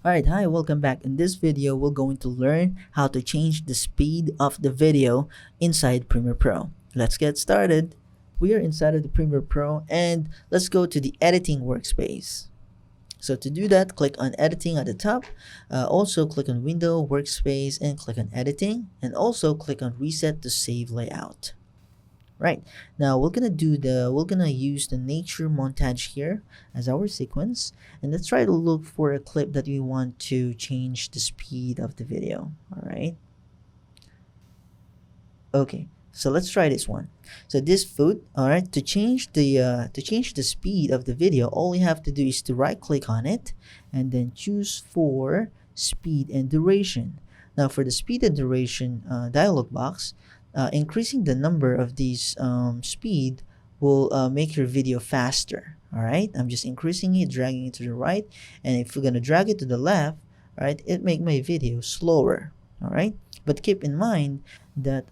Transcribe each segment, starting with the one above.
Alright, hi, welcome back. In this video, we're going to learn how to change the speed of the video inside Premiere Pro. Let's get started. We are inside of the Premiere Pro and let's go to the editing workspace. So to do that, click on editing at the top. Also click on window, workspace, and click on editing, and also click on reset to save layout. Right, now we're gonna use the nature montage here as our sequence, and let's try to look for a clip that we want to change the speed of the video. All right, okay, so let's try this one. So this foot, all right, to change the speed of the video, all you have to do is to right click on it and then choose for speed and duration. Now for the speed and duration dialog box, increasing the number of these speed will make your video faster. All right, I'm just increasing it, dragging it to the right, and if we're gonna drag it to the left, all right, it make my video slower. All right, but keep in mind the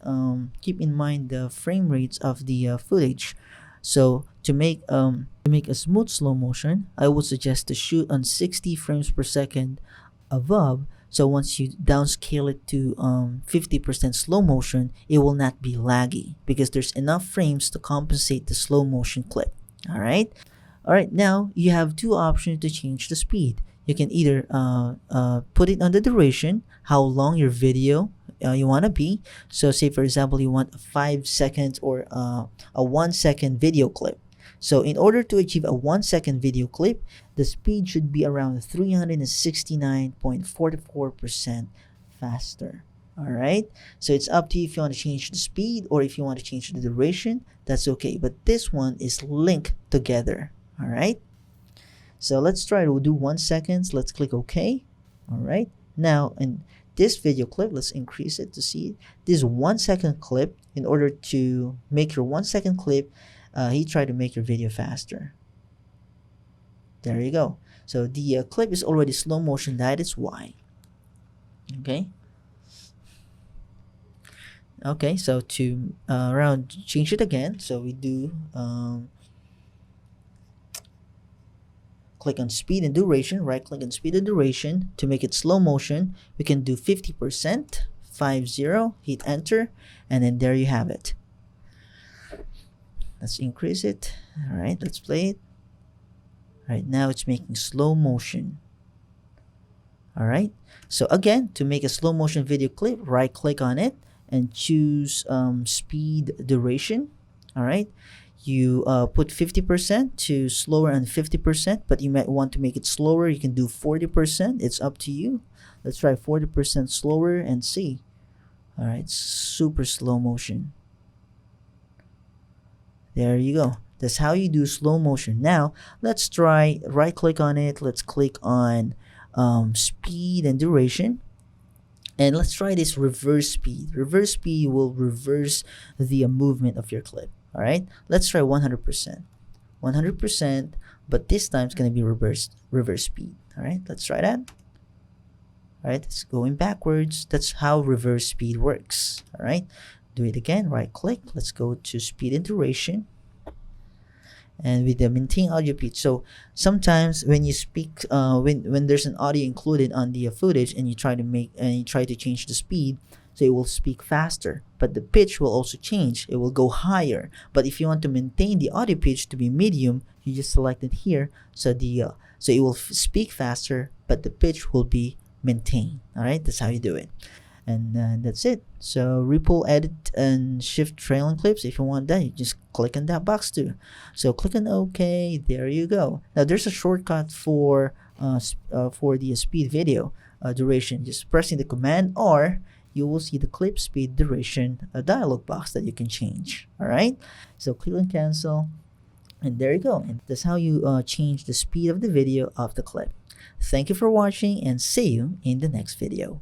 frame rates of the footage. So to make a smooth slow motion, I would suggest to shoot on 60 frames per second above. So once you downscale it to 50% slow motion, it will not be laggy because there's enough frames to compensate the slow motion clip. All right. Now you have two options to change the speed. You can either put it on the duration, how long your video you want to be. So say for example, you want a 5 seconds or a 1 second video clip. So in order to achieve a 1 second video clip, the speed should be around 369.44% faster. All right, so it's up to you if you want to change the speed or if you want to change the duration. That's okay, but this one is linked together. All right, so let's try to do 1 second. Let's click OK. All right, now in this video clip, let's increase it to see this 1 second clip. In order to make your 1 second clip, he tried to make your video faster. There you go. So the clip is already slow motion. That is why. Okay, so to change it again, so we do click on speed and duration, right click on speed and duration. To make it slow motion, we can do 50%, 50, hit enter, and then there you have it. Let's increase it. All right, let's play it. All right, now it's making slow motion. All right, so again, to make a slow motion video clip, right click on it and choose speed duration. All right, you put 50% to slower and 50%, but you might want to make it slower. You can do 40%. It's up to you. Let's try 40% slower and see. All right, super slow motion. There you go. That's how you do slow motion. Now let's try right click on it. Let's click on speed and duration, and let's try this reverse speed. Reverse speed will reverse the movement of your clip. All right, let's try 100%, but this time it's going to be reverse speed. All right, let's try that. All right, it's going backwards. That's how reverse speed works. All right, do it again. Right click. Let's go to speed and duration, and with the maintain audio pitch. So sometimes when you speak, when there's an audio included on the footage, and you try to change the speed, so it will speak faster, but the pitch will also change. It will go higher. But if you want to maintain the audio pitch to be medium, you just select it here. So so it will speak faster, but the pitch will be maintained. All right, that's how you do it. And that's it. So repull, edit, and shift trailing clips. If you want that, you just click on that box too. So click on OK. There you go. Now there's a shortcut for the speed video duration. Just pressing the command R, you will see the clip speed duration dialog box that you can change. All right. So click on cancel, and there you go. And that's how you change the speed of the video of the clip. Thank you for watching, and see you in the next video.